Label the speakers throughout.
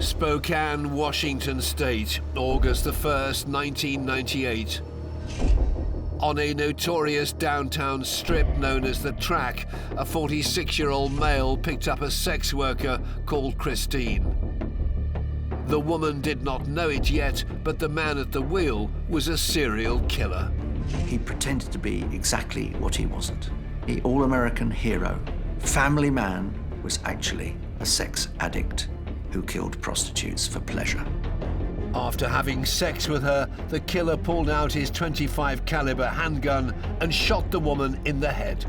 Speaker 1: Spokane, Washington State, August the 1st, 1998. On a notorious downtown strip known as the Track, a 46-year-old male picked up a sex worker called Christine. The woman did not know it yet, but the man at the wheel was a serial killer.
Speaker 2: He pretended to be exactly what he wasn't. The all-American hero, family man, was actually a sex addict who killed prostitutes for pleasure.
Speaker 1: After having sex with her, the killer pulled out his .25 caliber handgun and shot the woman in the head.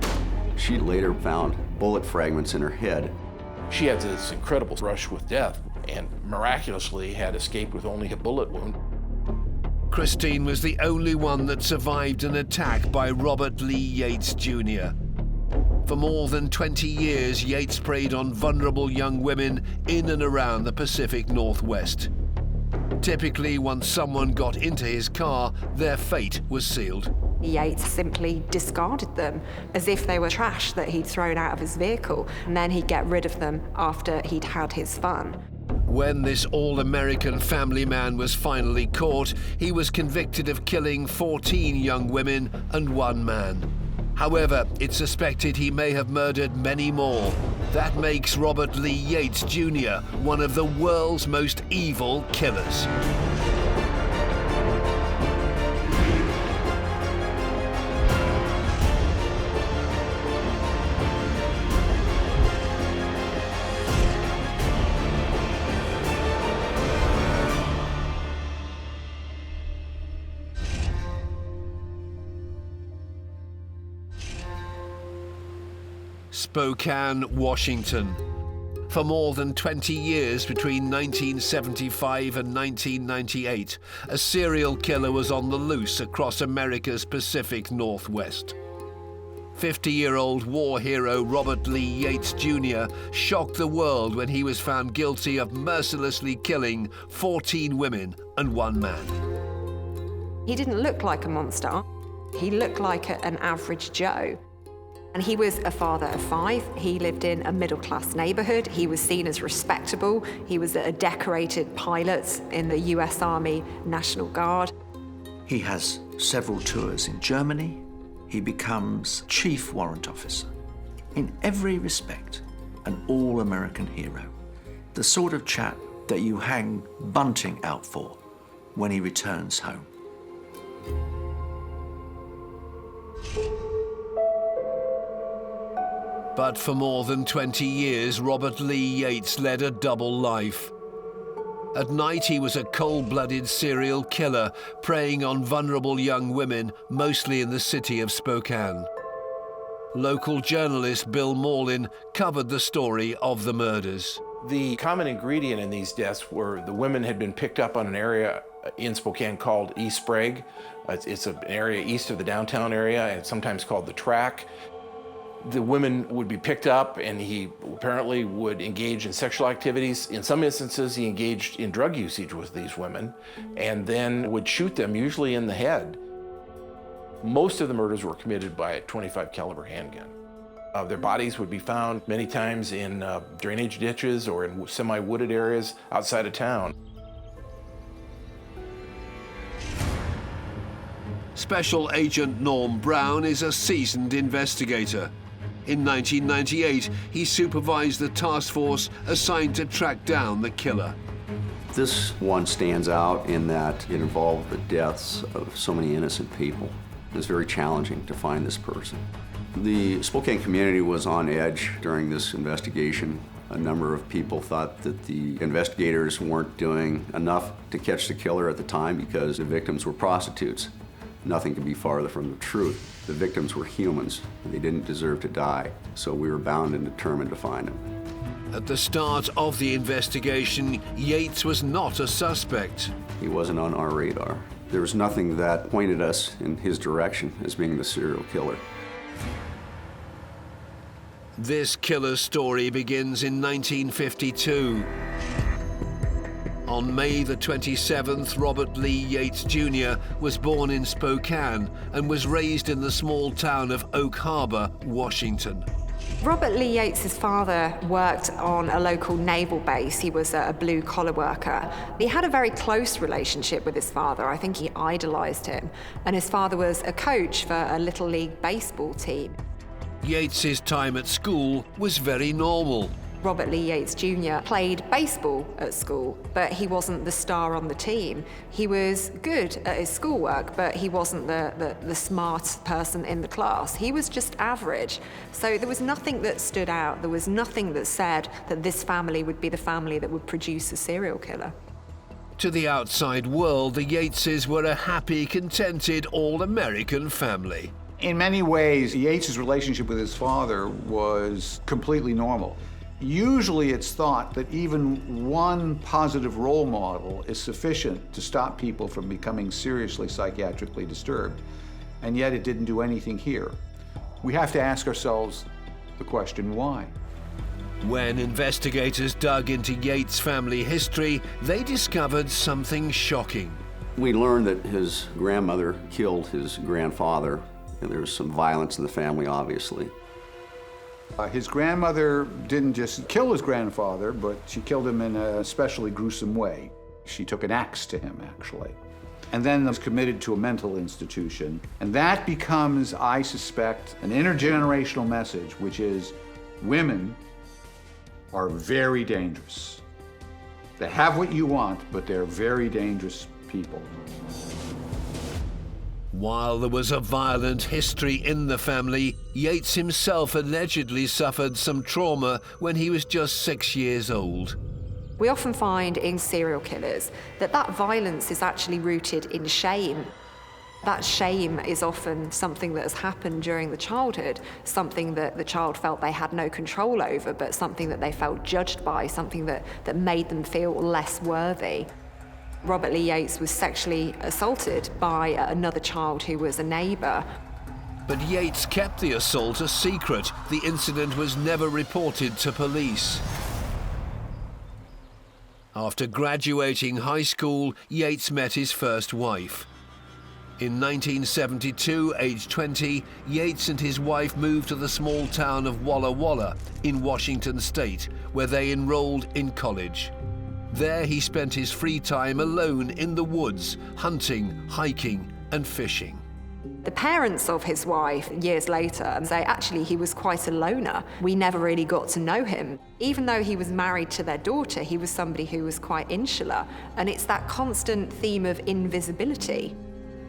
Speaker 3: She later found bullet fragments in her head.
Speaker 4: She had this incredible rush with death and miraculously had escaped with only a bullet wound.
Speaker 1: Christine was the only one that survived an attack by Robert Lee Yates, Jr. For more than 20 years, Yates preyed on vulnerable young women in and around the Pacific Northwest. Typically, once someone got into his car, their fate was sealed.
Speaker 5: Yates simply discarded them as if they were trash that he'd thrown out of his vehicle, and then he'd get rid of them after he'd had his fun.
Speaker 1: When this all-American family man was finally caught, he was convicted of killing 14 young women and 1 man. However, it's suspected he may have murdered many more. That makes Robert Lee Yates, Jr. one of the world's most evil killers. Spokane, Washington. For more than 20 years, between 1975 and 1998, a serial killer was on the loose across America's Pacific Northwest. 50-year-old war hero Robert Lee Yates, Jr. shocked the world when he was found guilty of mercilessly killing 14 women and 1 man.
Speaker 5: He didn't look like a monster. He looked like an average Joe. And he was a father of 5. He lived in a middle-class neighborhood. He was seen as respectable. He was a decorated pilot in the US Army National Guard.
Speaker 2: He has several tours in Germany. He becomes chief warrant officer. In every respect, an all-American hero. The sort of chap that you hang bunting out for when he returns home.
Speaker 1: But for more than 20 years, Robert Lee Yates led a double life. At night, he was a cold-blooded serial killer, preying on vulnerable young women, mostly in the city of Spokane. Local journalist Bill Morlin covered the story of the murders.
Speaker 4: The common ingredient in these deaths were the women had been picked up on an area in Spokane called East Sprague. It's an area east of the downtown area, and sometimes called the Track. The women would be picked up, and he apparently would engage in sexual activities. In some instances, he engaged in drug usage with these women, and then would shoot them, usually in the head. Most of the murders were committed by a .25 caliber handgun. Their bodies would be found many times in drainage ditches or in semi-wooded areas outside of town.
Speaker 1: Special Agent Norm Brown is a seasoned investigator. In 1998, he supervised the task force assigned to track down the killer.
Speaker 3: This one stands out in that it involved the deaths of so many innocent people. It was very challenging to find this person. The Spokane community was on edge during this investigation. A number of people thought that the investigators weren't doing enough to catch the killer at the time because the victims were prostitutes. Nothing could be farther from the truth. The victims were humans, and they didn't deserve to die, so we were bound and determined to find them.
Speaker 1: At the start of the investigation, Yates was not a suspect.
Speaker 3: He wasn't on our radar. There was nothing that pointed us in his direction as being the serial killer.
Speaker 1: This killer's story begins in 1952. On May the 27th, Robert Lee Yates, Jr. was born in Spokane and was raised in the small town of Oak Harbor, Washington.
Speaker 5: Robert Lee Yates' father worked on a local naval base. He was a blue-collar worker. He had a very close relationship with his father. I think he idolized him. And his father was a coach for a Little League baseball team.
Speaker 1: Yates's time at school was very normal.
Speaker 5: Robert Lee Yates Jr. played baseball at school, but he wasn't the star on the team. He was good at his schoolwork, but he wasn't the smart person in the class. He was just average. So there was nothing that stood out. There was nothing that said that this family would be the family that would produce a serial killer.
Speaker 1: To the outside world, the Yateses were a happy, contented, all-American family.
Speaker 6: In many ways, Yates' relationship with his father was completely normal. Usually it's thought that even one positive role model is sufficient to stop people from becoming seriously psychiatrically disturbed, and yet it didn't do anything here. We have to ask ourselves the question, why?
Speaker 1: When investigators dug into Yates' family history, they discovered something shocking.
Speaker 3: We learned that his grandmother killed his grandfather, and there was some violence in the family, obviously.
Speaker 6: His grandmother didn't just kill his grandfather, but she killed him in a especially gruesome way. She took an axe to him, actually, and then was committed to a mental institution. And that becomes, I suspect, an intergenerational message, which is women are very dangerous. They have what you want, but they're very dangerous people.
Speaker 1: While there was a violent history in the family, Yates himself allegedly suffered some trauma when he was just 6 years old.
Speaker 5: We often find in serial killers that violence is actually rooted in shame. That shame is often something that has happened during the childhood, something that the child felt they had no control over, but something that they felt judged by, something that made them feel less worthy. Robert Lee Yates was sexually assaulted by another child who was a neighbor.
Speaker 1: But Yates kept the assault a secret. The incident was never reported to police. After graduating high school, Yates met his first wife. In 1972, aged 20, Yates and his wife moved to the small town of Walla in Washington state, where they enrolled in college. There he spent his free time alone in the woods, hunting, hiking, and fishing.
Speaker 5: The parents of his wife, years later, say actually he was quite a loner. We never really got to know him. Even though he was married to their daughter, he was somebody who was quite insular. And it's that constant theme of invisibility.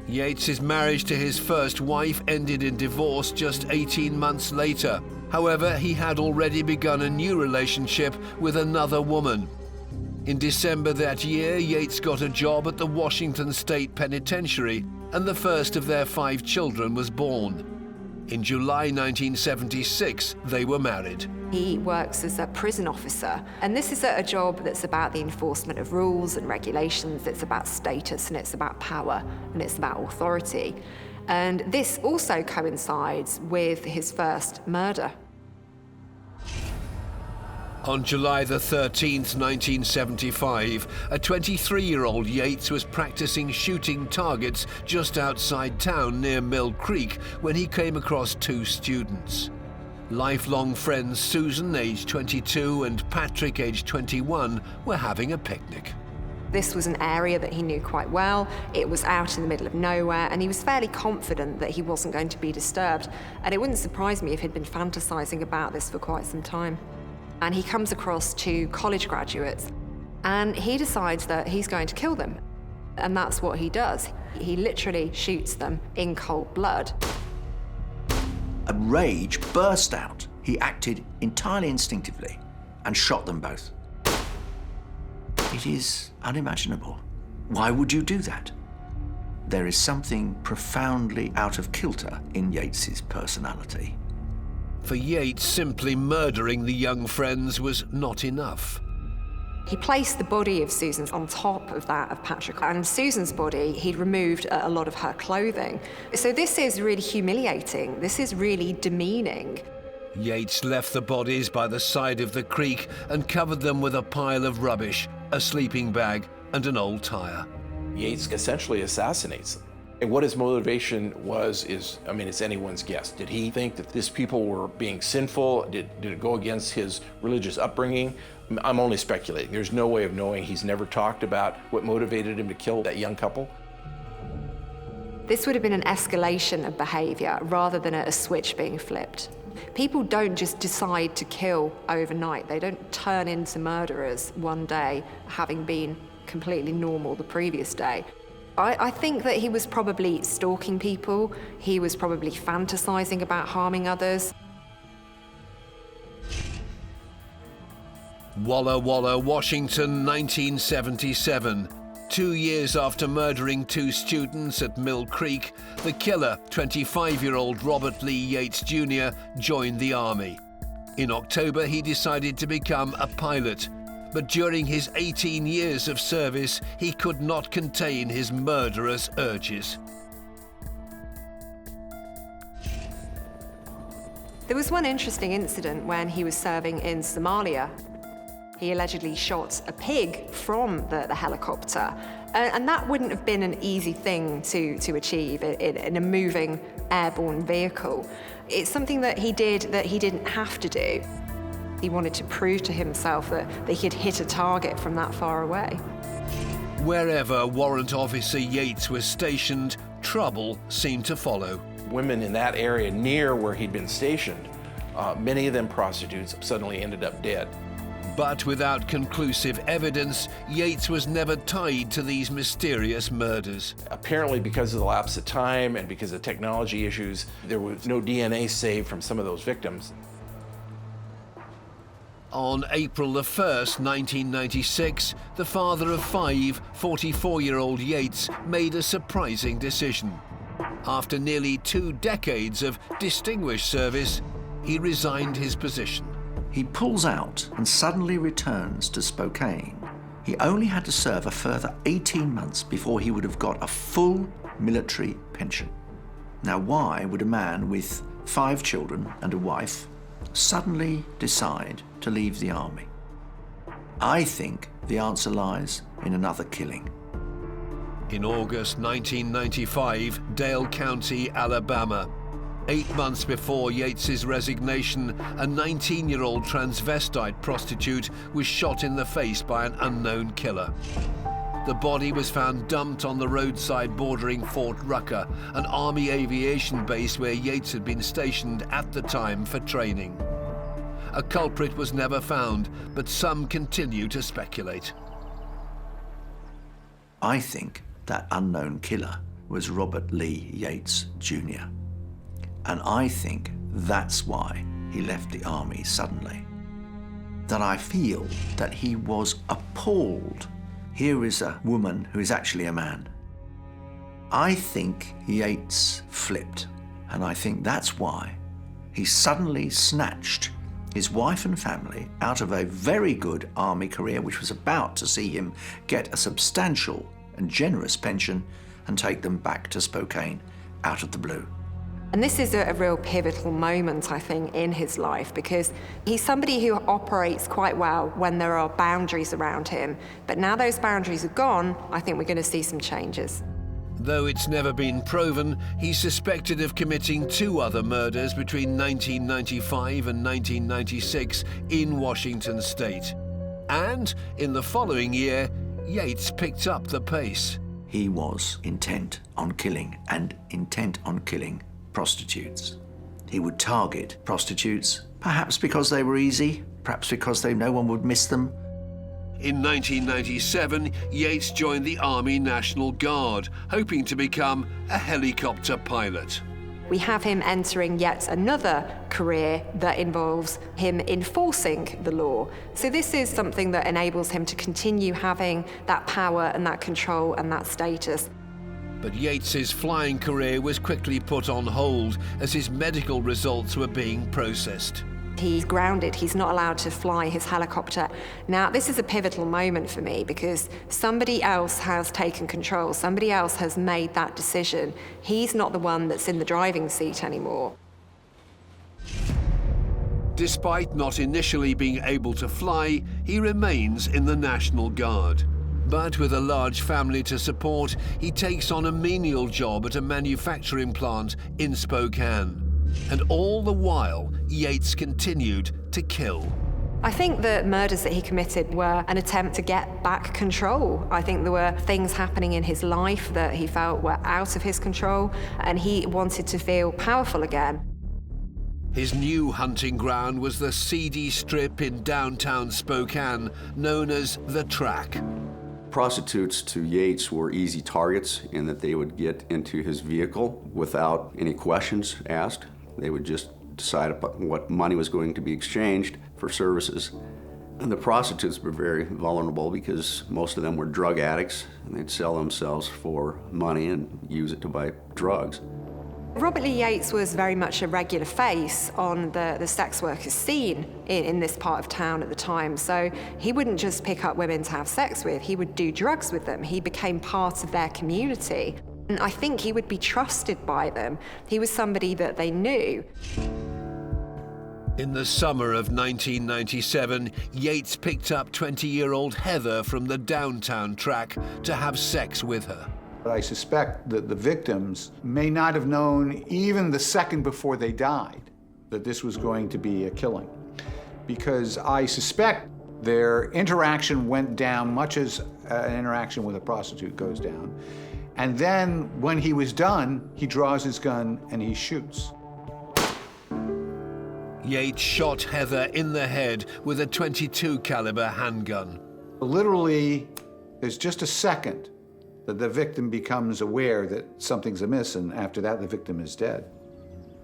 Speaker 1: Yates's marriage to his first wife ended in divorce just 18 months later. However, he had already begun a new relationship with another woman. In December that year, Yates got a job at the Washington State Penitentiary, and the first of their 5 children was born. In July 1976, they were married.
Speaker 5: He works as a prison officer, and this is a job that's about the enforcement of rules and regulations. It's about status, and it's about power, and it's about authority. And this also coincides with his first murder.
Speaker 1: On July the 13th, 1975, a 23-year-old Yates was practicing shooting targets just outside town near Mill Creek when he came across 2 students. Lifelong friends Susan, aged 22, and Patrick, aged 21, were having a picnic.
Speaker 5: This was an area that he knew quite well. It was out in the middle of nowhere, and he was fairly confident that he wasn't going to be disturbed. And it wouldn't surprise me if he'd been fantasizing about this for quite some time. And he comes across 2 college graduates, and he decides that he's going to kill them. And that's what he does. He literally shoots them in cold blood.
Speaker 2: A rage burst out. He acted entirely instinctively and shot them both. It is unimaginable. Why would you do that? There is something profoundly out of kilter in Yates's personality.
Speaker 1: For Yates, simply murdering the young friends was not enough.
Speaker 5: He placed the body of Susan on top of that of Patrick, and Susan's body, he'd removed a lot of her clothing. So this is really humiliating. This is really demeaning.
Speaker 1: Yates left the bodies by the side of the creek and covered them with a pile of rubbish, a sleeping bag, and an old tire.
Speaker 4: Yates essentially assassinates them. And what his motivation was is, I mean, it's anyone's guess. Did he think that these people were being sinful? Did it go against his religious upbringing? I'm only speculating. There's no way of knowing. He's never talked about what motivated him to kill that young couple.
Speaker 5: This would have been an escalation of behavior rather than a switch being flipped. People don't just decide to kill overnight. They don't turn into murderers one day, having been completely normal the previous day. I think that he was probably stalking people. He was probably fantasizing about harming others.
Speaker 1: Walla Walla, Washington, 1977. 2 years after murdering 2 students at Mill Creek, the killer, 25-year-old Robert Lee Yates Jr., joined the Army. In October, he decided to become a pilot, but during his 18 years of service, he could not contain his murderous urges.
Speaker 5: There was one interesting incident when he was serving in Somalia. He allegedly shot a pig from the helicopter, and that wouldn't have been an easy thing to achieve in a moving airborne vehicle. It's something that he did that he didn't have to do. He wanted to prove to himself that he could hit a target from that far away.
Speaker 1: Wherever Warrant Officer Yates was stationed, trouble seemed to follow.
Speaker 4: Women in that area near where he'd been stationed, many of them prostitutes, suddenly ended up dead.
Speaker 1: But without conclusive evidence, Yates was never tied to these mysterious murders.
Speaker 4: Apparently, because of the lapse of time and because of technology issues, there was no DNA saved from some of those victims.
Speaker 1: On April the 1st, 1996, the father of 5, 44-year-old Yates, made a surprising decision. After nearly 2 decades of distinguished service, he resigned his position.
Speaker 2: He pulls out and suddenly returns to Spokane. He only had to serve a further 18 months before he would have got a full military pension. Now, why would a man with 5 children and a wife suddenly decide to leave the Army? I think the answer lies in another killing.
Speaker 1: In August 1995, Dale County, Alabama. 8 months before Yates's resignation, a 19-year-old transvestite prostitute was shot in the face by an unknown killer. The body was found dumped on the roadside bordering Fort Rucker, an Army aviation base where Yates had been stationed at the time for training. A culprit was never found, but some continue to speculate.
Speaker 2: I think that unknown killer was Robert Lee Yates Jr. And I think that's why he left the Army suddenly. That I feel that he was appalled. Here is a woman who is actually a man. I think Yates flipped, and I think that's why he suddenly snatched his wife and family out of a very good Army career, which was about to see him get a substantial and generous pension, and take them back to Spokane out of the blue.
Speaker 5: And this is a real pivotal moment, I think, in his life, because he's somebody who operates quite well when there are boundaries around him. But now those boundaries are gone, I think we're going to see some changes.
Speaker 1: Though it's never been proven, he's suspected of committing 2 other murders between 1995 and 1996 in Washington state. And in the following year, Yates picked up the pace.
Speaker 2: He was intent on killing, and intent on killing prostitutes. He would target prostitutes, perhaps because they were easy, perhaps because no one would miss them.
Speaker 1: In 1997, Yates joined the Army National Guard, hoping to become a helicopter pilot.
Speaker 5: We have him entering yet another career that involves him enforcing the law. So this is something that enables him to continue having that power and that control and that status.
Speaker 1: But Yates's flying career was quickly put on hold as his medical results were being processed.
Speaker 5: He's grounded, he's not allowed to fly his helicopter. Now, this is a pivotal moment for me because somebody else has taken control, somebody else has made that decision. He's not the one that's in the driving seat anymore. Despite not initially being able to fly, he remains in the National Guard.
Speaker 1: But with a large family to support, he takes on a menial job at a manufacturing plant in Spokane. And all the while, Yates continued to kill.
Speaker 5: I think the murders that he committed were an attempt to get back control. I think there were things happening in his life that he felt were out of his control, and he wanted to feel powerful again.
Speaker 1: His new hunting ground was the seedy strip in downtown Spokane, known as The Track.
Speaker 3: Prostitutes to Yates were easy targets in that they would get into his vehicle without any questions asked. They would just decide upon what money was going to be exchanged for services. And the prostitutes were very vulnerable because most of them were drug addicts, and they'd sell themselves for money and use it to buy drugs.
Speaker 5: Robert Lee Yates was very much a regular face on the sex workers scene in this part of town at the time. So he wouldn't just pick up women to have sex with, he would do drugs with them. He became part of their community. And I think he would be trusted by them. He was somebody that they knew.
Speaker 1: In the summer of 1997, Yates picked up 20-year-old Heather from the downtown track to have sex with her.
Speaker 6: But I suspect that the victims may not have known even the second before they died that this was going to be a killing, because I suspect their interaction went down much as an interaction with a prostitute goes down. And then when he was done, he draws his gun and he shoots.
Speaker 1: Yates shot Heather in the head with a .22 caliber handgun.
Speaker 6: Literally, there's just a second that the victim becomes aware that something's amiss, and after that, the victim is dead.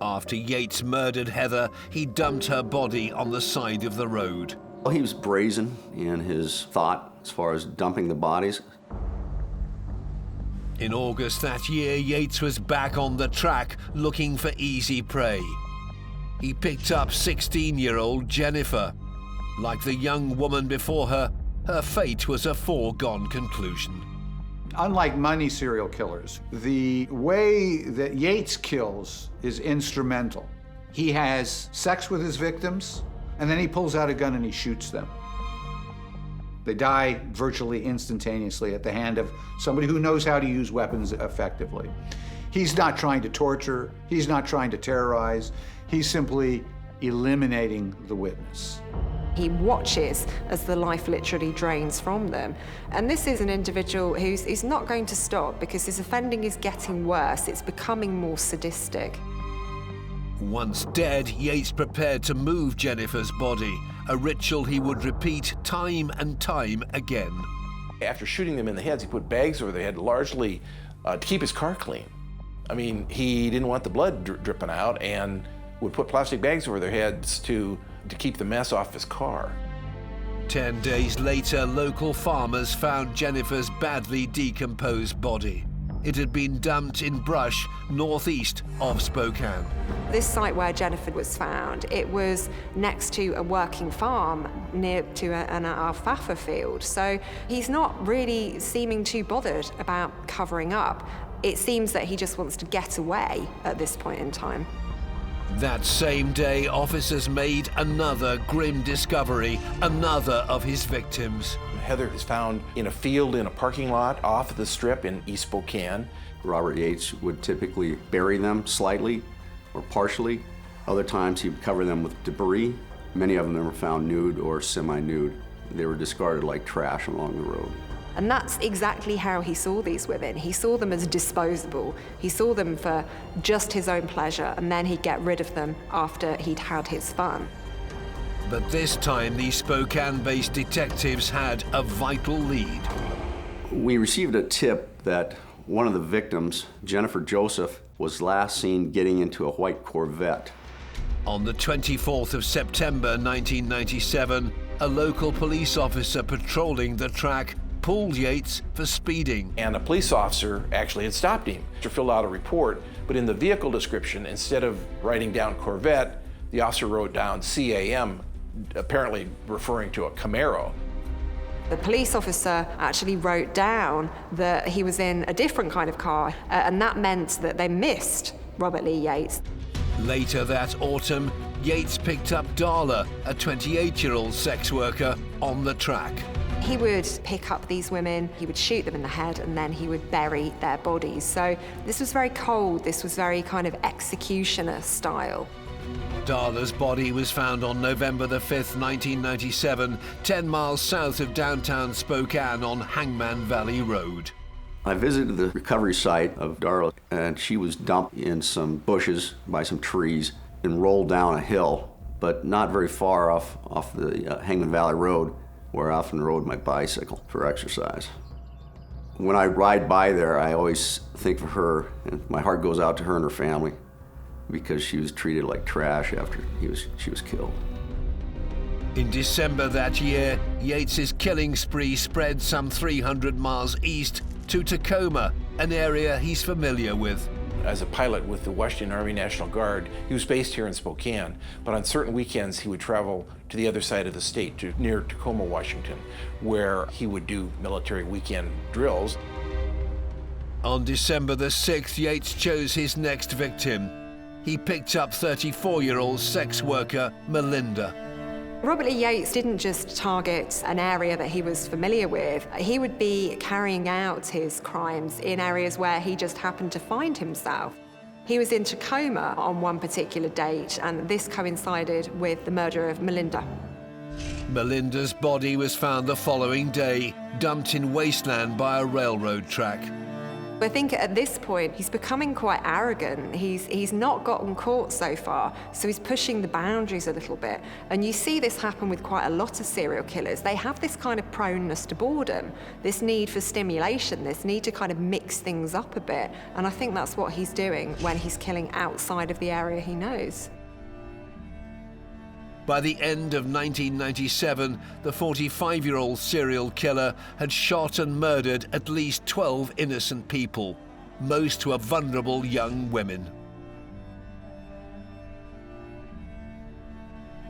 Speaker 1: After Yates murdered Heather, he dumped her body on the side of the road.
Speaker 3: Well, he was brazen in his thought as far as dumping the bodies.
Speaker 1: In August that year, Yates was back on the track looking for easy prey. He picked up 16-year-old Jennifer. Like the young woman before her, her fate was a foregone conclusion.
Speaker 6: Unlike many serial killers, the way that Yates kills is instrumental. He has sex with his victims, and then he pulls out a gun and he shoots them. They die virtually instantaneously at the hand of somebody who knows how to use weapons effectively. He's not trying to torture, he's not trying to terrorize, he's simply eliminating the witness.
Speaker 5: He watches as the life literally drains from them. And this is an individual who's not going to stop because his offending is getting worse. It's becoming more sadistic.
Speaker 1: Once dead, Yates prepared to move Jennifer's body, a ritual he would repeat time and time again.
Speaker 4: After shooting them in the heads, he put bags over their head, largely to keep his car clean. I mean, he didn't want the blood dripping out and would put plastic bags over their heads to keep the mess off his car.
Speaker 1: 10 days later, local farmers found Jennifer's badly decomposed body. It had been dumped in brush northeast of Spokane.
Speaker 5: This site where Jennifer was found, it was next to a working farm near to an alfalfa field. So he's not really seeming too bothered about covering up. It seems that he just wants to get away at this point in time.
Speaker 1: That same day, officers made another grim discovery, another of his victims.
Speaker 4: Heather is found in a field in a parking lot off the strip in East Spokane.
Speaker 3: Robert Yates would typically bury them slightly or partially. Other times he would cover them with debris. Many of them were found nude or semi-nude. They were discarded like trash along the road.
Speaker 5: And that's exactly how he saw these women. He saw them as disposable. He saw them for just his own pleasure, and then he'd get rid of them after he'd had his fun.
Speaker 1: But this time, the Spokane-based detectives had a vital lead.
Speaker 3: We received a tip that one of the victims, Jennifer Joseph, was last seen getting into a white Corvette.
Speaker 1: On the 24th of September 1997, a local police officer patrolling the track pulled Yates for speeding.
Speaker 4: And a police officer actually had stopped him to fill out a report, but in the vehicle description, instead of writing down Corvette, the officer wrote down CAM, apparently referring to a Camaro.
Speaker 5: The police officer actually wrote down that he was in a different kind of car, and that meant that they missed Robert Lee Yates.
Speaker 1: Later that autumn, Yates picked up Darla, a 28-year-old sex worker, on the track.
Speaker 5: He would pick up these women, he would shoot them in the head, and then he would bury their bodies. So this was very cold, this was very kind of executioner style.
Speaker 1: Darla's body was found on November the 5th, 1997, 10 miles south of downtown Spokane on Hangman Valley Road.
Speaker 3: I visited the recovery site of Darla, and she was dumped in some bushes by some trees and rolled down a hill, but not very far off the Hangman Valley Road, where I often rode my bicycle for exercise. When I ride by there, I always think of her, and my heart goes out to her and her family, because she was treated like trash after she was killed.
Speaker 1: In December that year, Yates's killing spree spread some 300 miles east to Tacoma, an area he's familiar with.
Speaker 4: As a pilot with the Washington Army National Guard, he was based here in Spokane, but on certain weekends he would travel to the other side of the state, near Tacoma, Washington, where he would do military weekend drills.
Speaker 1: On December the 6th, Yates chose his next victim. He picked up 34-year-old sex worker Melinda.
Speaker 5: Robert Lee Yates didn't just target an area that he was familiar with. He would be carrying out his crimes in areas where he just happened to find himself. He was in Tacoma on one particular date, and this coincided with the murder of Melinda.
Speaker 1: Melinda's body was found the following day, dumped in wasteland by a railroad track.
Speaker 5: I think at this point, he's becoming quite arrogant. He's not gotten caught so far, so he's pushing the boundaries a little bit. And you see this happen with quite a lot of serial killers. They have this kind of proneness to boredom, this need for stimulation, this need to kind of mix things up a bit. And I think that's what he's doing when he's killing outside of the area he knows.
Speaker 1: By the end of 1997, the 45-year-old serial killer had shot and murdered at least 12 innocent people, most were vulnerable young women.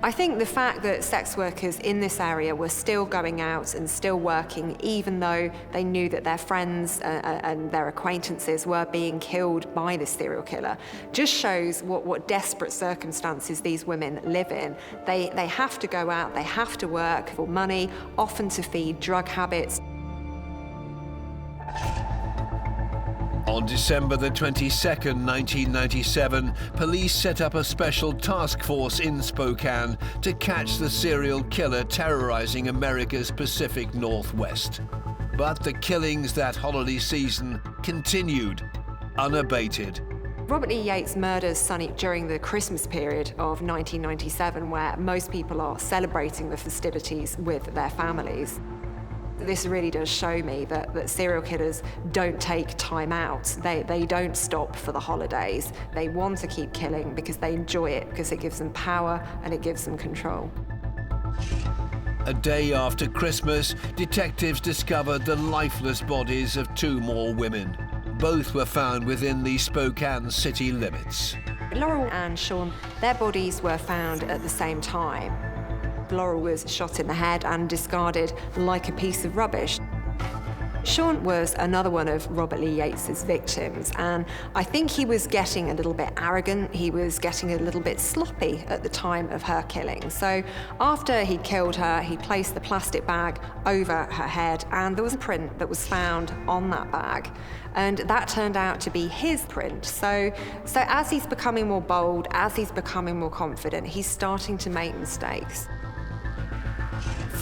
Speaker 5: I think the fact that sex workers in this area were still going out and still working, even though they knew that their friends and their acquaintances were being killed by this serial killer, just shows what desperate circumstances these women live in. They have to go out, they have to work for money, often to feed drug habits.
Speaker 1: On December the 22nd, 1997, police set up a special task force in Spokane to catch the serial killer terrorizing America's Pacific Northwest. But the killings that holiday season continued, unabated.
Speaker 5: Robert Lee Yates murders Sonny during the Christmas period of 1997, where most people are celebrating the festivities with their families. This really does show me that serial killers don't take time out. They don't stop for the holidays. They want to keep killing because they enjoy it, because it gives them power and it gives them control.
Speaker 1: A day after Christmas, detectives discovered the lifeless bodies of two more women. Both were found within the Spokane city limits.
Speaker 5: Laurel and Sean, their bodies were found at the same time. Laurel was shot in the head and discarded like a piece of rubbish. Sean was another one of Robert Lee Yates's victims, and I think he was getting a little bit arrogant, he was getting a little bit sloppy at the time of her killing. So after he killed her, he placed the plastic bag over her head, and there was a print that was found on that bag, and that turned out to be his print. So as he's becoming more bold, as he's becoming more confident, he's starting to make mistakes.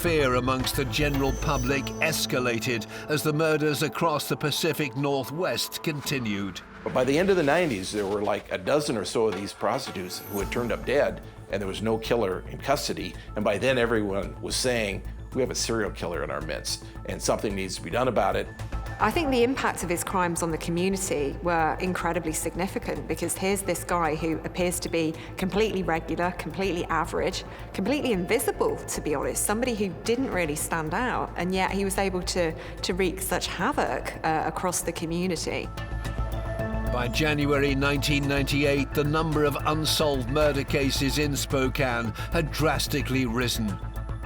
Speaker 1: Fear amongst the general public escalated as the murders across the Pacific Northwest continued.
Speaker 4: But by the end of the 90s, there were like a dozen or so of these prostitutes who had turned up dead, and there was no killer in custody. And by then, everyone was saying, we have a serial killer in our midst, and something needs to be done about it.
Speaker 5: I think the impact of his crimes on the community were incredibly significant, because here's this guy who appears to be completely regular, completely average, completely invisible, to be honest, somebody who didn't really stand out, and yet he was able to wreak such havoc across the community.
Speaker 1: By January 1998, the number of unsolved murder cases in Spokane had drastically risen.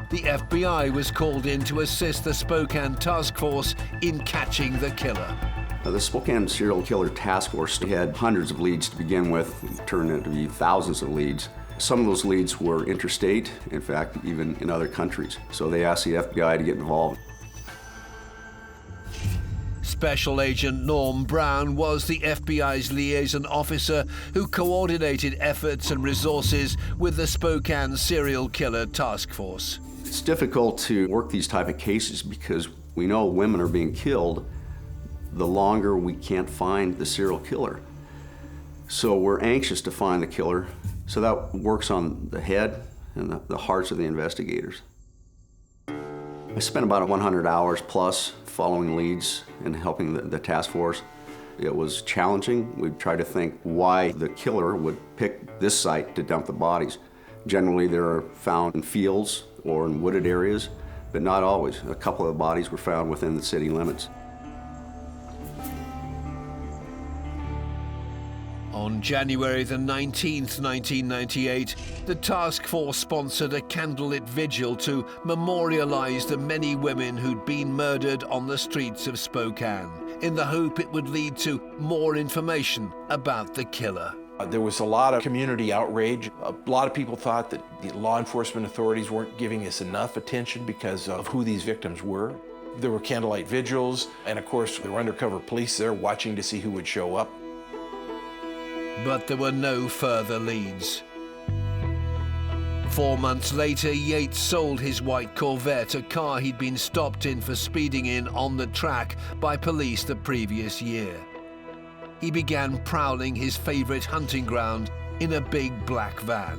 Speaker 1: The FBI was called in to assist the Spokane Task Force in catching the killer.
Speaker 3: The Spokane Serial Killer Task Force had hundreds of leads to begin with, and turned into be thousands of leads. Some of those leads were interstate, in fact, even in other countries. So they asked the FBI to get involved.
Speaker 1: Special Agent Norm Brown was the FBI's liaison officer who coordinated efforts and resources with the Spokane Serial Killer Task Force.
Speaker 3: It's difficult to work these type of cases because we know women are being killed the longer we can't find the serial killer. So we're anxious to find the killer, so that works on the head and the hearts of the investigators. I spent about 100 hours plus following leads and helping the task force. It was challenging. We tried to think why the killer would pick this site to dump the bodies. Generally, they're found in fields or in wooded areas, but not always. A couple of bodies were found within the city limits.
Speaker 1: On January the 19th, 1998, the task force sponsored a candlelit vigil to memorialize the many women who'd been murdered on the streets of Spokane, in the hope it would lead to more information about the killer.
Speaker 4: There was a lot of community outrage. A lot of people thought that the law enforcement authorities weren't giving us enough attention because of who these victims were. There were candlelight vigils, and of course there were undercover police there watching to see who would show up.
Speaker 1: But there were no further leads. 4 months later, Yates sold his white Corvette, a car he'd been stopped in for speeding in on the track by police the previous year. He began prowling his favorite hunting ground in a big black van.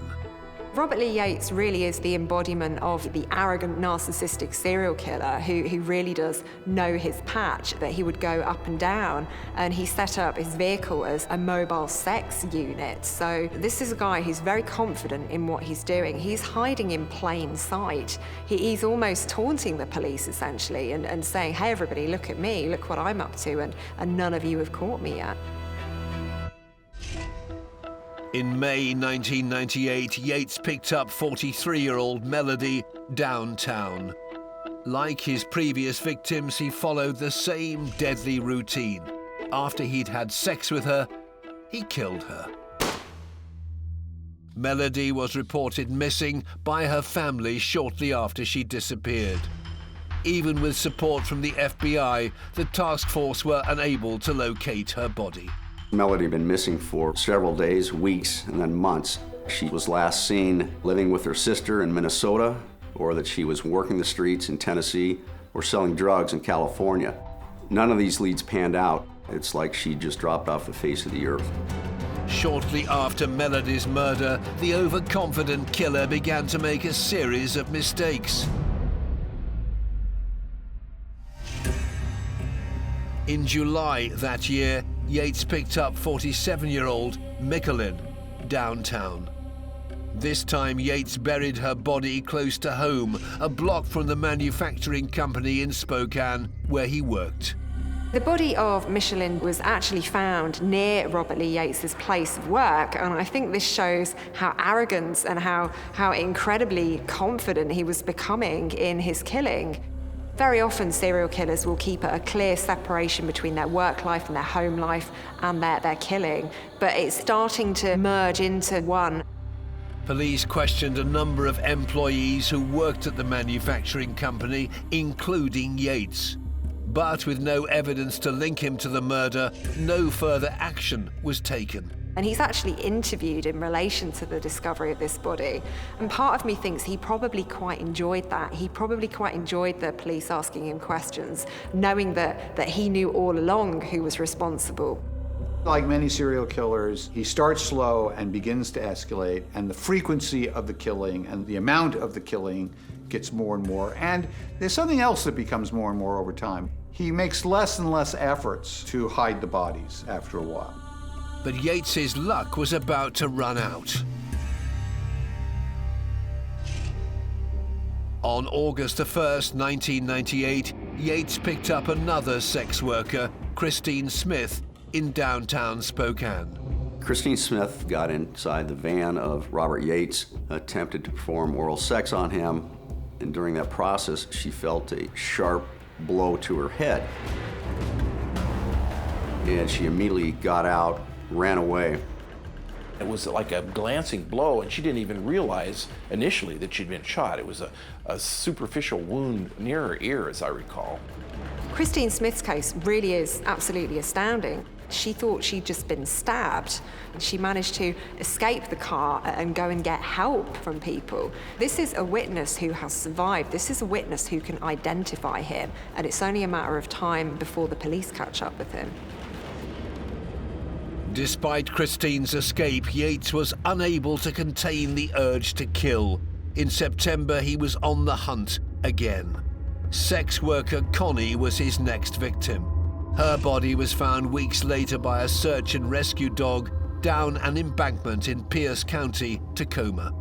Speaker 5: Robert Lee Yates really is the embodiment of the arrogant, narcissistic serial killer who really does know his patch, that he would go up and down, and he set up his vehicle as a mobile sex unit. So this is a guy who's very confident in what he's doing. He's hiding in plain sight. He's almost taunting the police, essentially, and saying, hey, everybody, look at me, look what I'm up to, and none of you have caught me yet.
Speaker 1: In May 1998, Yates picked up 43-year-old Melody downtown. Like his previous victims, he followed the same deadly routine. After he'd had sex with her, he killed her. Melody was reported missing by her family shortly after she disappeared. Even with support from the FBI, the task force were unable to locate her body.
Speaker 3: Melody had been missing for several days, weeks, and then months. She was last seen living with her sister in Minnesota, or that she was working the streets in Tennessee, or selling drugs in California. None of these leads panned out. It's like she just dropped off the face of the earth.
Speaker 1: Shortly after Melody's murder, the overconfident killer began to make a series of mistakes. In July that year, Yates picked up 47-year-old Michelin downtown. This time, Yates buried her body close to home, a block from the manufacturing company in Spokane where he worked.
Speaker 5: The body of Michelin was actually found near Robert Lee Yates' place of work, and I think this shows how arrogant and how incredibly confident he was becoming in his killing. Very often, serial killers will keep a clear separation between their work life and their home life and their killing, but it's starting to merge into one.
Speaker 1: Police questioned a number of employees who worked at the manufacturing company, including Yates. But with no evidence to link him to the murder, no further action was taken.
Speaker 5: And he's actually interviewed in relation to the discovery of this body. And part of me thinks he probably quite enjoyed that. He probably quite enjoyed the police asking him questions, knowing that he knew all along who was responsible.
Speaker 6: Like many serial killers, he starts slow and begins to escalate, and the frequency of the killing and the amount of the killing gets more and more. And there's something else that becomes more and more over time. He makes less and less efforts to hide the bodies after a while.
Speaker 1: But Yates's luck was about to run out. On August 1st, 1998, Yates picked up another sex worker, Christine Smith, in downtown Spokane.
Speaker 3: Christine Smith got inside the van of Robert Yates, attempted to perform oral sex on him, and during that process, she felt a sharp blow to her head. And she immediately got out, ran away.
Speaker 4: It was like a glancing blow, and she didn't even realize initially that she'd been shot. It was a superficial wound near her ear, as I recall.
Speaker 5: Christine Smith's case really is absolutely astounding. She thought she'd just been stabbed. She managed to escape the car and go and get help from people. This is a witness who has survived. This is a witness who can identify him, and it's only a matter of time before the police catch up with him.
Speaker 1: Despite Christine's escape, Yates was unable to contain the urge to kill. In September, he was on the hunt again. Sex worker Connie was his next victim. Her body was found weeks later by a search and rescue dog down an embankment in Pierce County, Tacoma.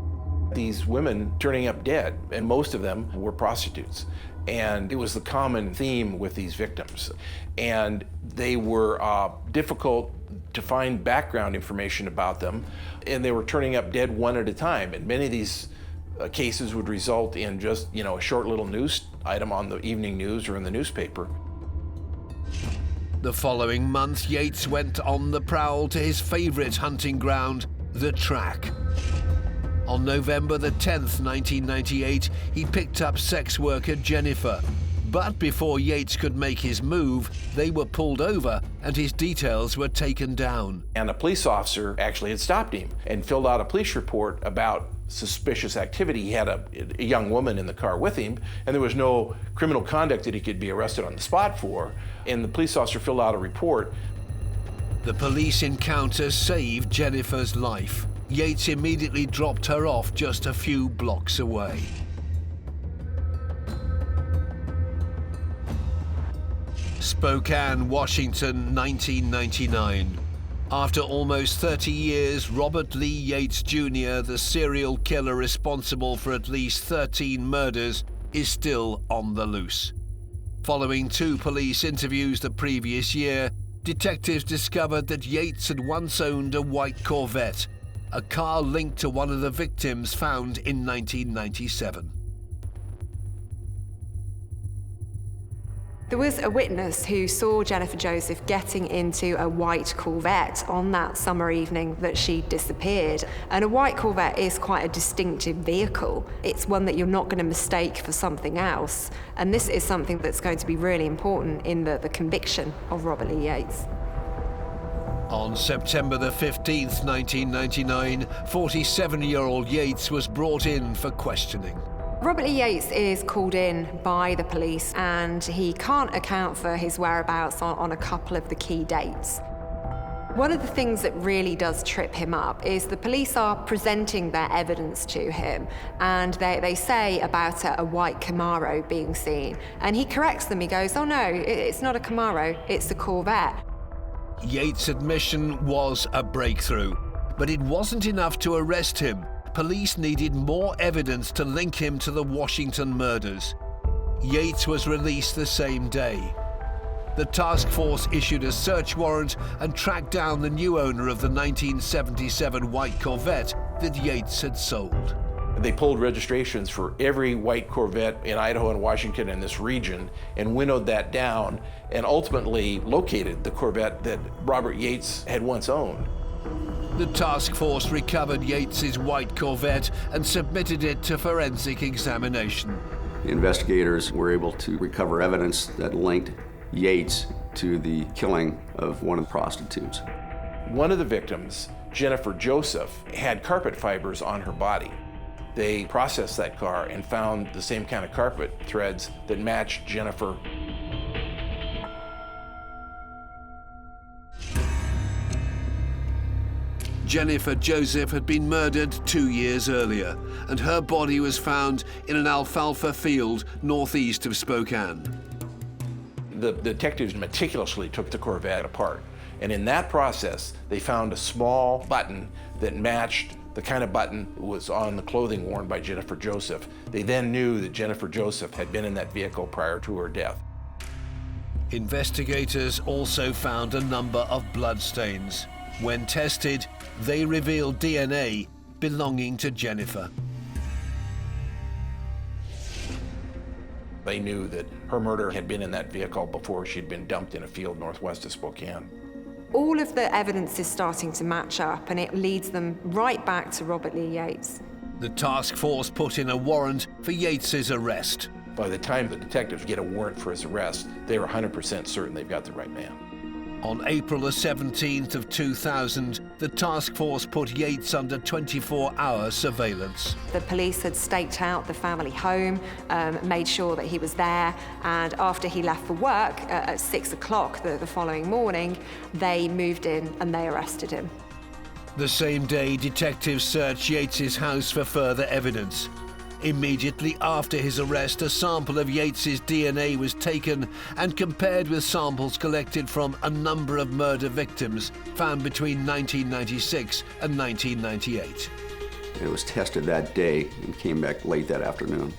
Speaker 4: These women turning up dead, and most of them were prostitutes. And it was the common theme with these victims. And they were difficult to find background information about them, and they were turning up dead one at a time. And many of these cases would result in just, a short little news item on the evening news or in the newspaper.
Speaker 1: The following month, Yates went on the prowl to his favorite hunting ground, the track. On November the 10th, 1998, he picked up sex worker Jennifer. But before Yates could make his move, they were pulled over and his details were taken down.
Speaker 4: And a police officer actually had stopped him and filled out a police report about suspicious activity. He had a young woman in the car with him, and there was no criminal conduct that he could be arrested on the spot for. And the police officer filled out a report.
Speaker 1: The police encounter saved Jennifer's life. Yates immediately dropped her off just a few blocks away. Spokane, Washington, 1999. After almost 30 years, Robert Lee Yates Jr., the serial killer responsible for at least 13 murders, is still on the loose. Following 2 police interviews the previous year, detectives discovered that Yates had once owned a white Corvette, a car linked to one of the victims found in 1997.
Speaker 5: There was a witness who saw Jennifer Joseph getting into a white Corvette on that summer evening that she disappeared. And a white Corvette is quite a distinctive vehicle. It's one that you're not going to mistake for something else. And this is something that's going to be really important in the conviction of Robert Lee Yates.
Speaker 1: On September the 15th, 1999, 47-year-old Yates was brought in for questioning.
Speaker 5: Robert Lee Yates is called in by the police, and he can't account for his whereabouts on a couple of the key dates. One of the things that really does trip him up is the police are presenting their evidence to him, and they say about a white Camaro being seen. And he corrects them. He goes, "Oh no, it's not a Camaro, it's a Corvette."
Speaker 1: Yates' admission was a breakthrough, but it wasn't enough to arrest him. Police needed more evidence to link him to the Washington murders. Yates was released the same day. The task force issued a search warrant and tracked down the new owner of the 1977 white Corvette that Yates had sold.
Speaker 4: They pulled registrations for every white Corvette in Idaho and Washington in this region and winnowed that down and ultimately located the Corvette that Robert Yates had once owned.
Speaker 1: The task force recovered Yates's white Corvette and submitted it to forensic examination.
Speaker 3: The investigators were able to recover evidence that linked Yates to the killing of one of the prostitutes.
Speaker 4: One of the victims, Jennifer Joseph, had carpet fibers on her body. They processed that car and found the same kind of carpet threads that matched Jennifer.
Speaker 1: Jennifer Joseph had been murdered 2 years earlier, and her body was found in an alfalfa field northeast of Spokane.
Speaker 4: The detectives meticulously took the Corvette apart, and in that process, they found a small button that matched the kind of button that was on the clothing worn by Jennifer Joseph. They then knew that Jennifer Joseph had been in that vehicle prior to her death.
Speaker 1: Investigators also found a number of bloodstains. When tested, they revealed DNA belonging to Jennifer.
Speaker 4: They knew that her murder had been in that vehicle before she'd been dumped in a field northwest of Spokane.
Speaker 5: All of the evidence is starting to match up, and it leads them right back to Robert Lee Yates.
Speaker 1: The task force put in a warrant for Yates's arrest.
Speaker 4: By the time the detectives get a warrant for his arrest, they were 100% certain they've got the right man.
Speaker 1: On April the 17th of 2000, the task force put Yates under 24-hour surveillance.
Speaker 5: The police had staked out the family home, made sure that he was there, and after he left for work at 6 o'clock the following morning, they moved in and they arrested him.
Speaker 1: The same day, detectives searched Yates's house for further evidence. Immediately after his arrest, a sample of Yates's DNA was taken and compared with samples collected from a number of murder victims found between 1996 and 1998.
Speaker 3: It was tested that day and came back late that afternoon.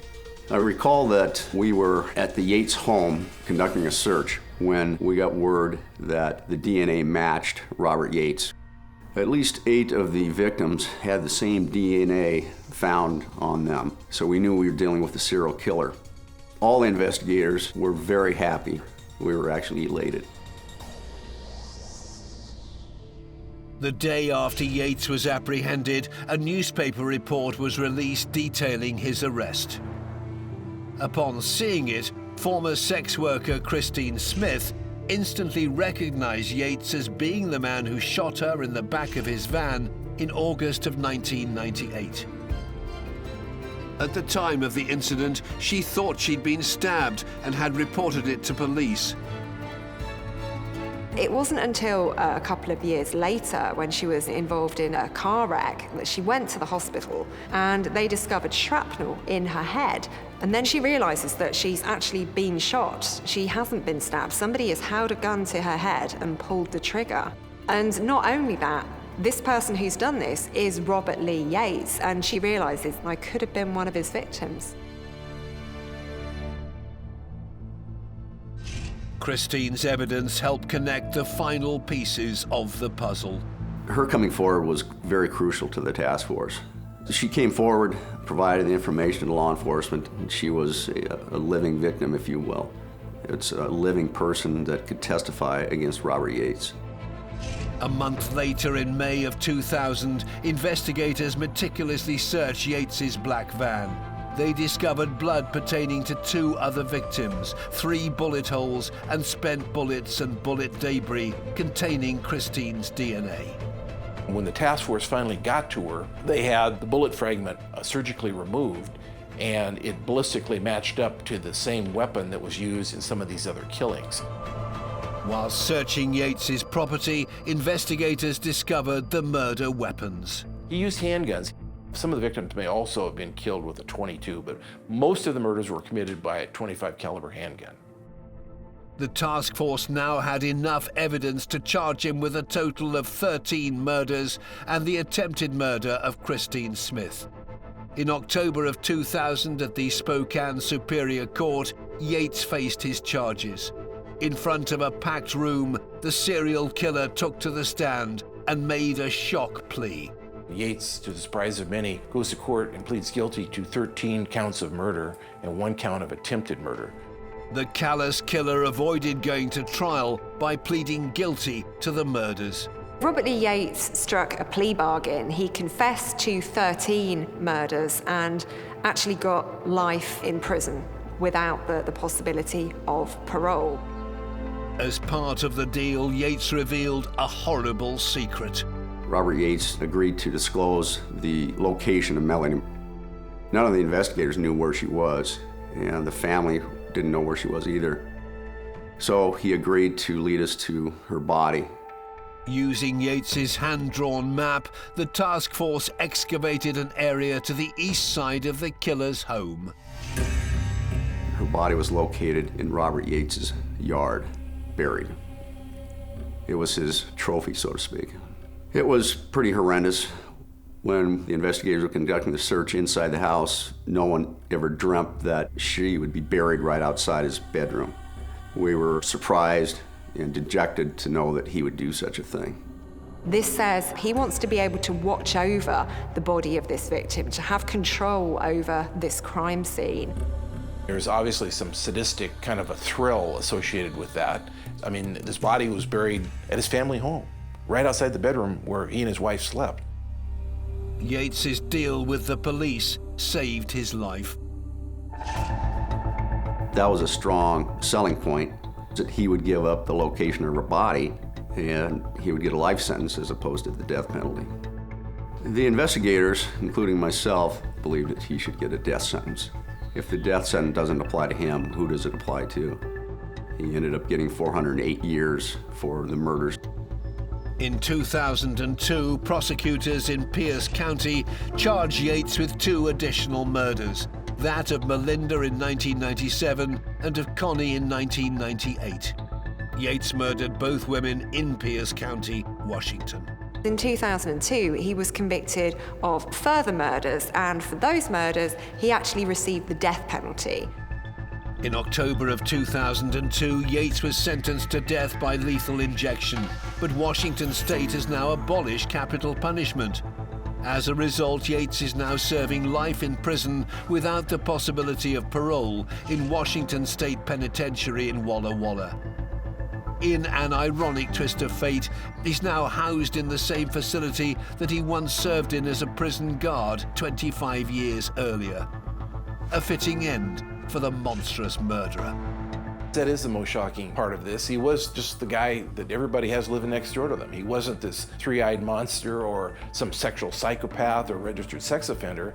Speaker 3: I recall that we were at the Yates home conducting a search when we got word that the DNA matched Robert Yates. At least 8 of the victims had the same DNA found on them, so we knew we were dealing with a serial killer. All the investigators were very happy. We were actually elated.
Speaker 1: The day after Yates was apprehended, a newspaper report was released detailing his arrest. Upon seeing it, former sex worker Christine Smith instantly recognized Yates as being the man who shot her in the back of his van in August of 1998. At the time of the incident, she thought she'd been stabbed and had reported it to police.
Speaker 5: It wasn't until a couple of years later, when she was involved in a car wreck, that she went to the hospital and they discovered shrapnel in her head. And then she realizes that she's actually been shot. She hasn't been stabbed. Somebody has held a gun to her head and pulled the trigger. And not only that, this person who's done this is Robert Lee Yates, and she realizes I could have been one of his victims.
Speaker 1: Christine's evidence helped connect the final pieces of the puzzle.
Speaker 3: Her coming forward was very crucial to the task force. She came forward, provided the information to law enforcement, and she was a living victim, if you will. It's a living person that could testify against Robert Yates.
Speaker 1: A month later, in May of 2000, investigators meticulously searched Yates's black van. They discovered blood pertaining to 2 other victims, 3 bullet holes and spent bullets and bullet debris containing Christine's DNA.
Speaker 4: When the task force finally got to her, they had the bullet fragment surgically removed, and it ballistically matched up to the same weapon that was used in some of these other killings.
Speaker 1: While searching Yates's property, investigators discovered the murder weapons.
Speaker 4: He used handguns. Some of the victims may also have been killed with a .22, but most of the murders were committed by a .25 caliber handgun.
Speaker 1: The task force now had enough evidence to charge him with a total of 13 murders and the attempted murder of Christine Smith. In October of 2000 at the Spokane Superior Court, Yates faced his charges. In front of a packed room, the serial killer took to the stand and made a shock plea.
Speaker 4: Yates, to the surprise of many, goes to court and pleads guilty to 13 counts of murder and 1 count of attempted murder.
Speaker 1: The callous killer avoided going to trial by pleading guilty to the murders.
Speaker 5: Robert Lee Yates struck a plea bargain. He confessed to 13 murders and actually got life in prison without the possibility of parole.
Speaker 1: As part of the deal, Yates revealed a horrible secret.
Speaker 3: Robert Yates agreed to disclose the location of Melanie. None of the investigators knew where she was, and the family didn't know where she was either. So he agreed to lead us to her body.
Speaker 1: Using Yates's hand-drawn map, the task force excavated an area to the east side of the killer's home.
Speaker 3: Her body was located in Robert Yates's yard, buried. It was his trophy, so to speak. It was pretty horrendous. When the investigators were conducting the search inside the house, no one ever dreamt that she would be buried right outside his bedroom. We were surprised and dejected to know that he would do such a thing.
Speaker 5: This says he wants to be able to watch over the body of this victim, to have control over this crime scene.
Speaker 4: There's obviously some sadistic kind of a thrill associated with that. I mean, this body was buried at his family home, right outside the bedroom where he and his wife slept.
Speaker 1: Yates's deal with the police saved his life.
Speaker 3: That was a strong selling point, that he would give up the location of her body and he would get a life sentence as opposed to the death penalty. The investigators, including myself, believed that he should get a death sentence. If the death sentence doesn't apply to him, who does it apply to? He ended up getting 408 years for the murders.
Speaker 1: In 2002, prosecutors in Pierce County charged Yates with 2 additional murders, that of Melinda in 1997 and of Connie in 1998. Yates murdered both women in Pierce County, Washington.
Speaker 5: In 2002, he was convicted of further murders, and for those murders, he actually received the death penalty.
Speaker 1: In October of 2002, Yates was sentenced to death by lethal injection, but Washington state has now abolished capital punishment. As a result, Yates is now serving life in prison without the possibility of parole in Washington State Penitentiary in Walla Walla. In an ironic twist of fate, he's now housed in the same facility that he once served in as a prison guard 25 years earlier. A fitting end for the monstrous murderer.
Speaker 4: That is the most shocking part of this. He was just the guy that everybody has living next door to them. He wasn't this three-eyed monster or some sexual psychopath or registered sex offender.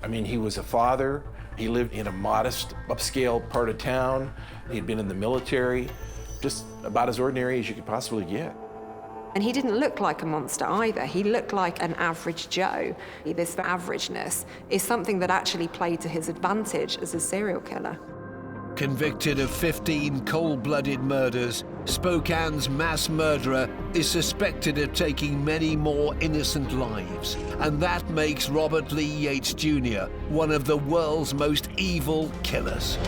Speaker 4: I mean, he was a father. He lived in a modest, upscale part of town. He'd been in the military. Just about as ordinary as you could possibly get.
Speaker 5: And he didn't look like a monster either. He looked like an average Joe. This averageness is something that actually played to his advantage as a serial killer.
Speaker 1: Convicted of 15 cold-blooded murders, Spokane's mass murderer is suspected of taking many more innocent lives. And that makes Robert Lee Yates Jr. one of the world's most evil killers.